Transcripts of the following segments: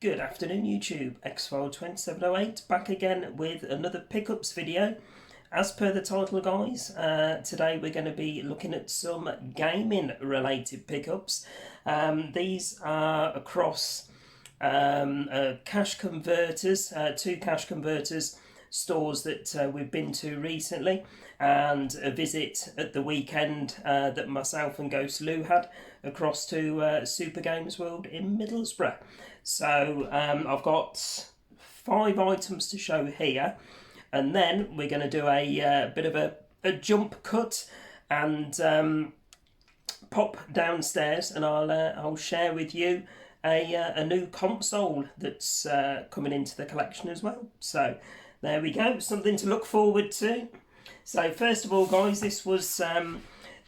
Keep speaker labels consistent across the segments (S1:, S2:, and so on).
S1: Good afternoon YouTube, Xfile2708 back again with another pickups video. As per the title guys, today we're going to be looking at some gaming related pickups. These are across cash converters, two cash converters stores that we've been to recently, and a visit at the weekend that myself and Ghost Lou had across to Super Games World in Middlesbrough. So I've got 5 items to show here, and then we're going to do a bit of a jump cut and pop downstairs, and I'll share with you a new console that's coming into the collection as well. So there we go, something to look forward to. So first of all guys, this was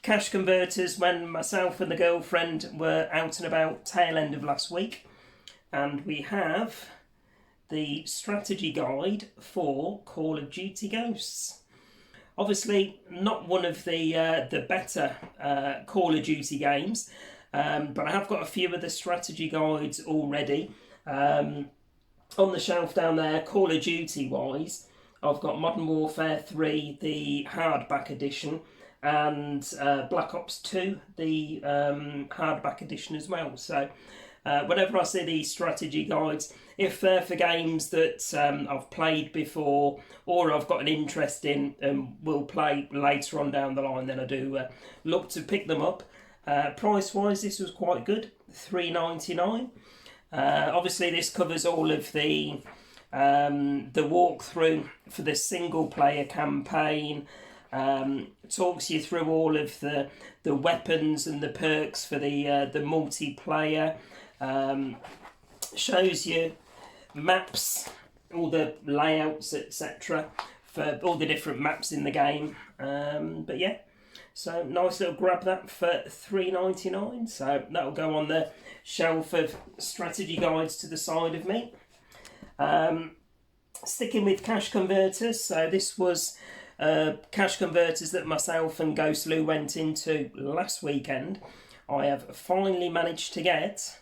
S1: cash converters when myself and the girlfriend were out and about tail end of last week. And we have the strategy guide for Call of Duty Ghosts. Obviously not one of the better Call of Duty games, but I have got a few of the strategy guides already. On the shelf down there, Call of Duty wise, I've got Modern Warfare 3, the hardback edition, and Black Ops 2, the hardback edition as well. So whenever I see these strategy guides, if they're for games that I've played before or I've got an interest in and will play later on down the line, then I do look to pick them up. Price wise, this was quite good, $3.99. Obviously this covers all of the walkthrough for the single player campaign, talks you through all of the weapons and the perks for the multiplayer, shows you maps, all the layouts, etc. for all the different maps in the game. But yeah, so nice little grab that for $3.99. So that'll go on the shelf of strategy guides to the side of me. Sticking with cash converters, so this was cash converters that myself and Ghost Lou went into last weekend. I have finally managed to get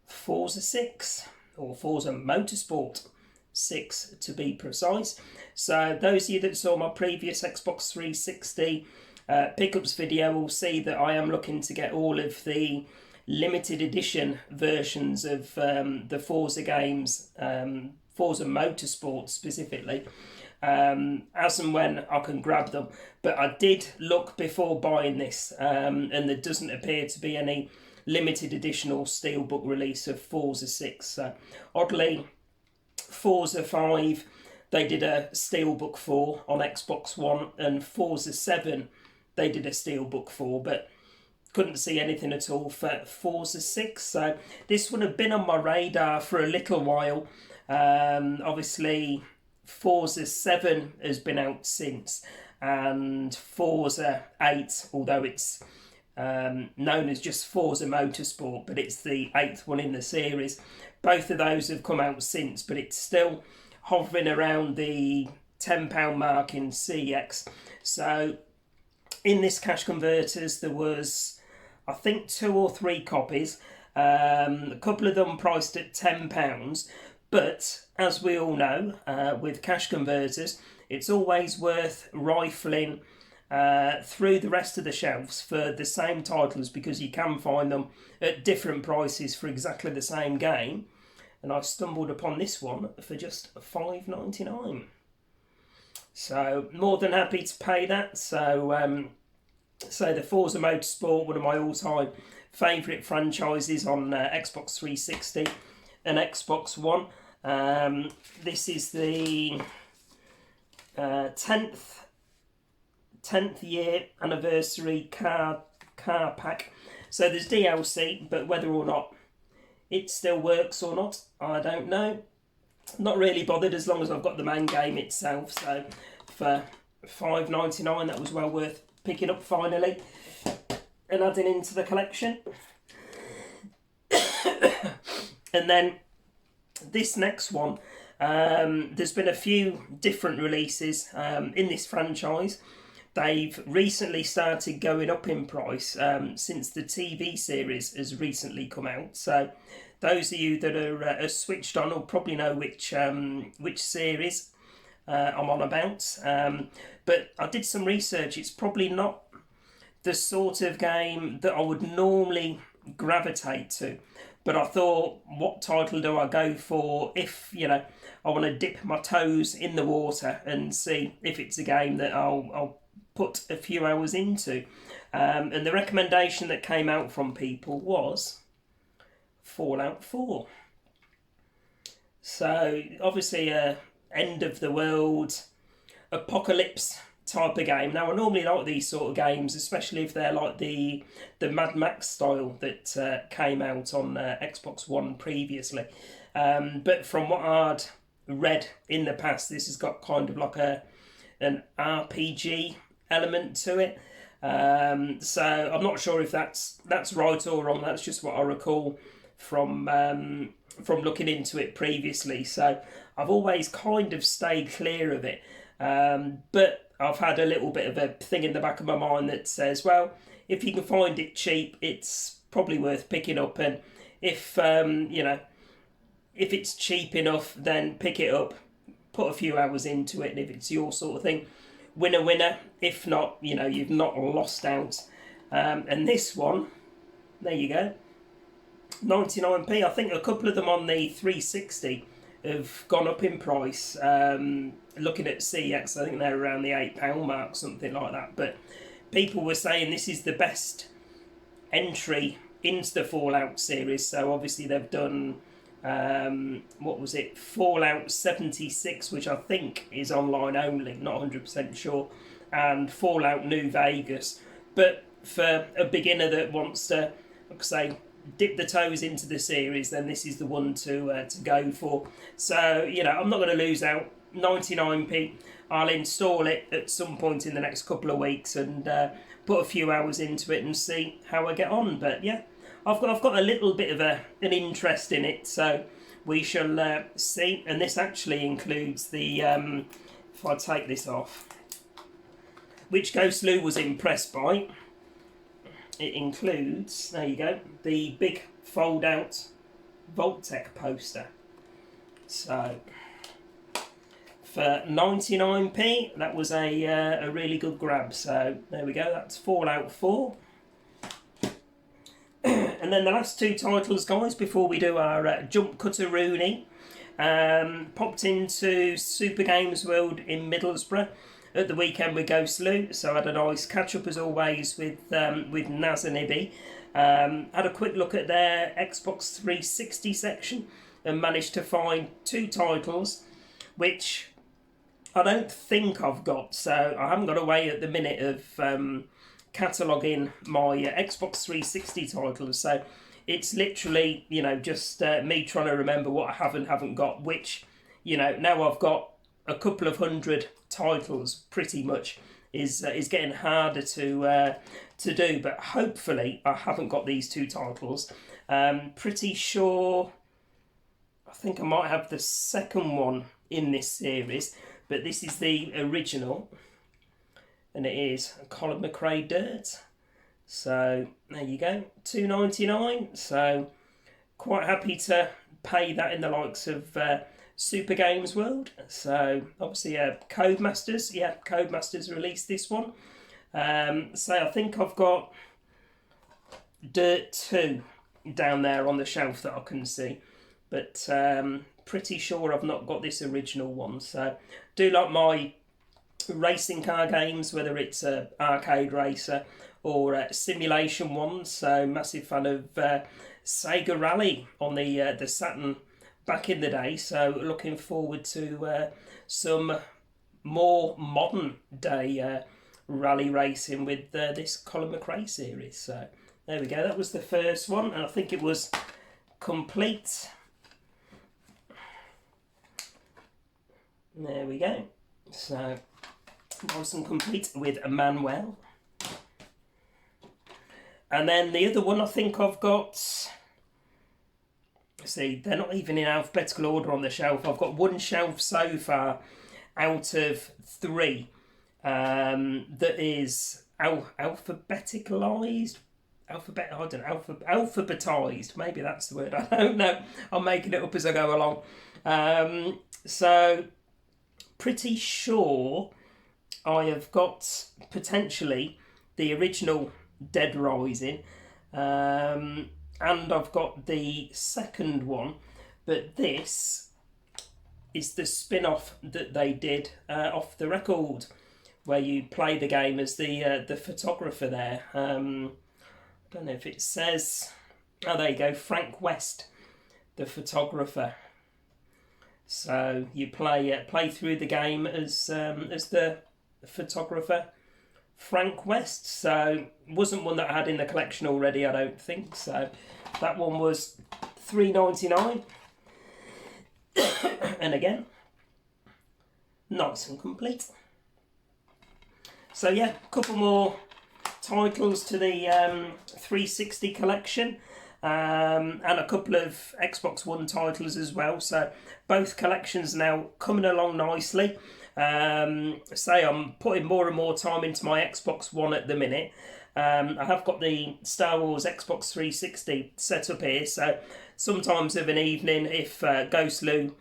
S1: Forza 6, or Forza Motorsport 6 to be precise. So those of you that saw my previous Xbox 360 pickups video will see that I am looking to get all of the limited edition versions of the Forza games, Forza Motorsport specifically, as and when I can grab them. But I did look before buying this, and there doesn't appear to be any limited edition or steelbook release of Forza 6. So oddly, Forza 5, they did a steelbook for on Xbox One, and Forza 7, they did a steelbook for, but couldn't see anything at all for Forza 6. So this would have been on my radar for a little while. Obviously Forza 7 has been out since, and Forza 8, although it's known as just Forza Motorsport, but it's the 8th one in the series. Both of those have come out since, but it's still hovering around the £10 mark in CX. So in this cash converters there was, I think, 2 or 3 copies, a couple of them priced at £10, but as we all know, with cash converters, it's always worth rifling through the rest of the shelves for the same titles, because you can find them at different prices for exactly the same game. And I stumbled upon this one for just $5.99. So more than happy to pay that. So the Forza Motorsport, one of my all-time favourite franchises on Xbox 360 and Xbox One. This is the 10th year anniversary car pack. So there's DLC, but whether or not it still works or not, I don't know. Not really bothered as long as I've got the main game itself. So for $5.99, that was well worth picking up finally and adding into the collection. And then this next one, there's been a few different releases in this franchise, they've recently started going up in price since the TV series has recently come out. So those of you that are switched on will probably know which series I'm on about. But I did some research. It's probably not the sort of game that I would normally gravitate to. But I thought, what title do I go for if, I want to dip my toes in the water and see if it's a game that I'll put a few hours into. And the recommendation that came out from people was Fallout 4. So, obviously, end of the world, apocalypse type of game. Now, I normally like these sort of games, especially if they're like the Mad Max style that came out on Xbox One previously. But from what I'd read in the past, this has got kind of like an RPG element to it. So I'm not sure if that's right or wrong. That's just what I recall from looking into it previously. So I've always kind of stayed clear of it. But I've had a little bit of a thing in the back of my mind that says, well, if you can find it cheap, it's probably worth picking up. And if if it's cheap enough, then pick it up, put a few hours into it, and if it's your sort of thing, winner. If not, you've not lost out. And this one, there you go, 99p. I think a couple of them on the 360 have gone up in price. Looking at CX, I think they're around the £8 mark, something like that. But people were saying this is the best entry into the Fallout series. So obviously they've done, Fallout 76, which I think is online only, not 100% sure, and Fallout New Vegas. But for a beginner that wants to, like I say, dip the toes into the series, then this is the one to go for. So, I'm not going to lose out. 99p. I'll install it at some point in the next couple of weeks and put a few hours into it and see how I get on. But yeah, I've got a little bit of an interest in it, so we shall see. And this actually includes the, if I take this off, which Ghost Lou was impressed by, it includes, there you go, the big fold-out Vault-Tec poster. So for 99p, that was a really good grab. So there we go, that's Fallout 4. And then the last two titles, guys, before we do our Jump Cutter Rooney, popped into Super Games World in Middlesbrough at the weekend with Ghost Lou. So I had a nice catch up as always with Naz and Ibby. Had a quick look at their Xbox 360 section and managed to find two titles which I don't think I've got. So I haven't got a way at the minute of cataloguing my Xbox 360 titles. So it's literally, just me trying to remember what I have and haven't got, which, now I've got a couple of hundred titles pretty much is getting harder to do, but hopefully I haven't got these two titles. Pretty sure I think I might have the second one in this series, but this is the original and it is Colin McRae Dirt. So there you go, $2.99. So quite happy to pay that in the likes of Super Games World. So obviously Codemasters released this one. So I think I've got Dirt 2 down there on the shelf that I can see, but pretty sure I've not got this original one. So do like my racing car games, whether it's a arcade racer or simulation ones. So massive fan of Sega Rally on the Saturn back in the day. So looking forward to some more modern day rally racing with this Colin McRae series. So there we go. That was the first one, and I think it was complete. There we go. So nice and complete with Manuel. And then the other one I think I've got, see, they're not even in alphabetical order on the shelf. I've got one shelf so far out of 3. that is alphabetized. Alphabetized. Maybe that's the word. I don't know. I'm making it up as I go along. So pretty sure I have got potentially the original Dead Rising, and I've got the second one, but this is the spin-off that they did off the record, where you play the game as the photographer there. I don't know if it says. Oh, there you go, Frank West, the photographer. So you play through the game as the photographer, Frank West. So wasn't one that I had in the collection already, I don't think. So that one was $3.99, and again, nice and complete. So yeah, a couple more titles to the 360 collection, and a couple of Xbox One titles as well. So both collections now coming along nicely. Say I'm putting more and more time into my Xbox One at the minute. I have got the Star Wars Xbox 360 set up here, so sometimes of an evening, if Ghost Lou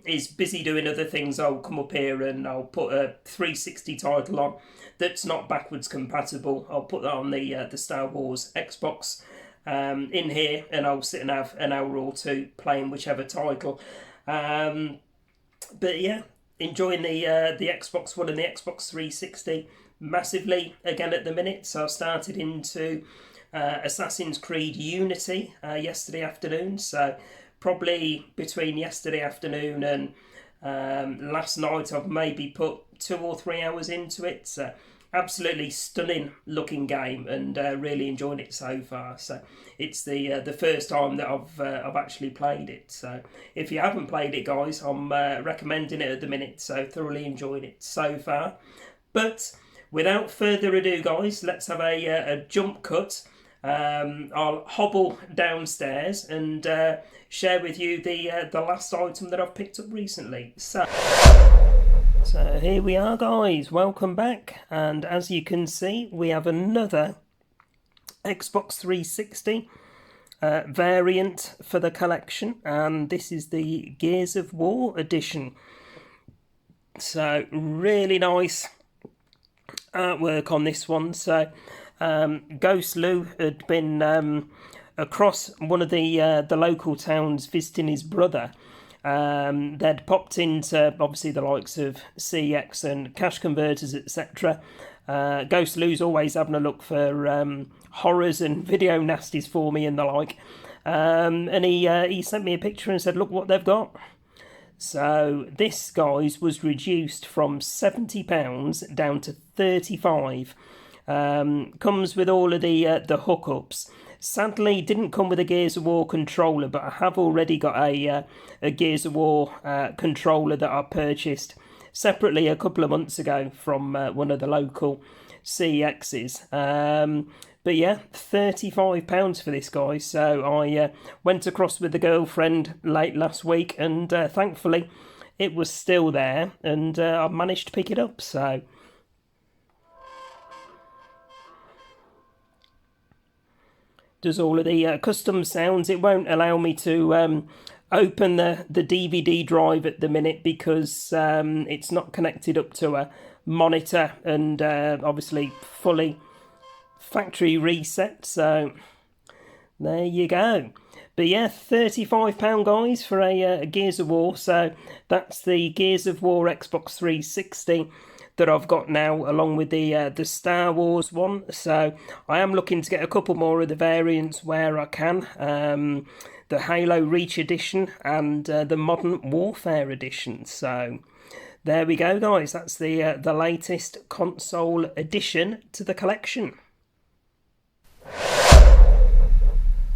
S1: is busy doing other things, I'll come up here and I'll put a 360 title on that's not backwards compatible. I'll put that on the Star Wars Xbox in here, and I'll sit and have an hour or two playing whichever title. But yeah, enjoying the Xbox One and the Xbox 360 massively again at the minute. So I've started into Assassin's Creed Unity yesterday afternoon. So probably between yesterday afternoon and last night, I've maybe put 2 or 3 hours into it. So absolutely stunning looking game, and really enjoying it so far. So it's the first time that I've actually played it. So if you haven't played it, guys, I'm recommending it at the minute. So thoroughly enjoying it so far. But without further ado, guys, let's have a jump cut. I'll hobble downstairs and share with you the last item that I've picked up recently. So here we are, guys, welcome back, and as you can see, we have another Xbox 360 variant for the collection, and this is the Gears of War edition. So really nice artwork on this one. So Ghost Lou had been across one of the local towns visiting his brother. They'd popped into obviously the likes of CX and Cash Converters, etc. Ghost Lou's always having a look for horrors and video nasties for me and the like. And he sent me a picture and said, look what they've got. So this, guys, was reduced from £70 down to £35. Comes with all of the hookups. Sadly, didn't come with a Gears of War controller, but I have already got a Gears of War controller that I purchased separately a couple of months ago from one of the local CXs. But yeah, £35 for this, guy. So I went across with the girlfriend late last week, and thankfully it was still there, and I managed to pick it up. So does all of the custom sounds. It won't allow me to open the DVD drive at the minute because it's not connected up to a monitor, and obviously fully factory reset. So there you go. But yeah, £35, guys, for a Gears of War. So that's the Gears of War Xbox 360 that I've got now, along with the Star Wars one. So I am looking to get a couple more of the variants where I can. The Halo Reach edition and the Modern Warfare edition. So there we go, guys. That's the latest console addition to the collection.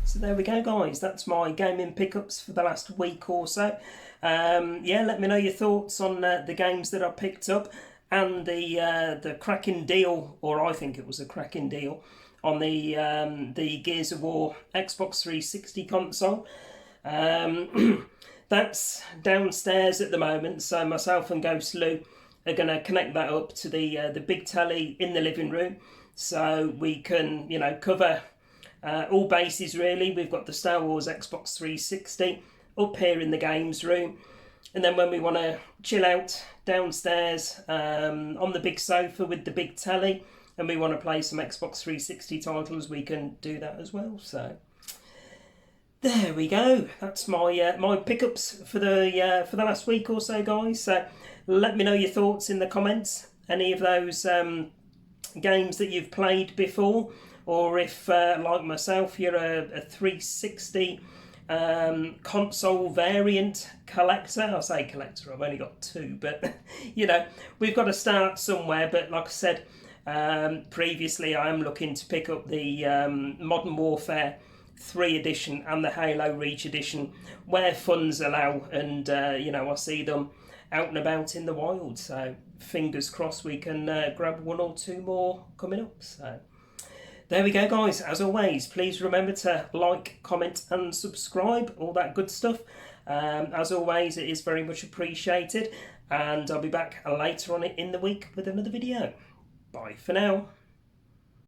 S1: So there we go, guys. That's my gaming pickups for the last week or so. Yeah, let me know your thoughts on the games that I picked up, and the cracking deal, or I think it was a cracking deal, on the Gears of War Xbox 360 console. That's downstairs at the moment, so myself and Ghost Lou are going to connect that up to the big telly in the living room, so we can, you know, cover all bases really. We've got the Star Wars Xbox 360 up here in the games room, and then when we want to chill out downstairs on the big sofa with the big telly, and we want to play some Xbox 360 titles, we can do that as well. So there we go. That's my my pickups for the last week or so, guys. So let me know your thoughts in the comments. Any of those games that you've played before, or if like myself you're a 360 console variant collector. I say collector, I've only got two, but you know, we've got to start somewhere. But like I said previously, I am looking to pick up the Modern Warfare 3 edition and the Halo Reach edition where funds allow, and you know, I see them out and about in the wild, so fingers crossed we can grab one or two more coming up. So there we go, guys. As always, please remember to like, comment and subscribe, all that good stuff. As always, it is very much appreciated, and I'll be back later on in the week with another video. Bye for now.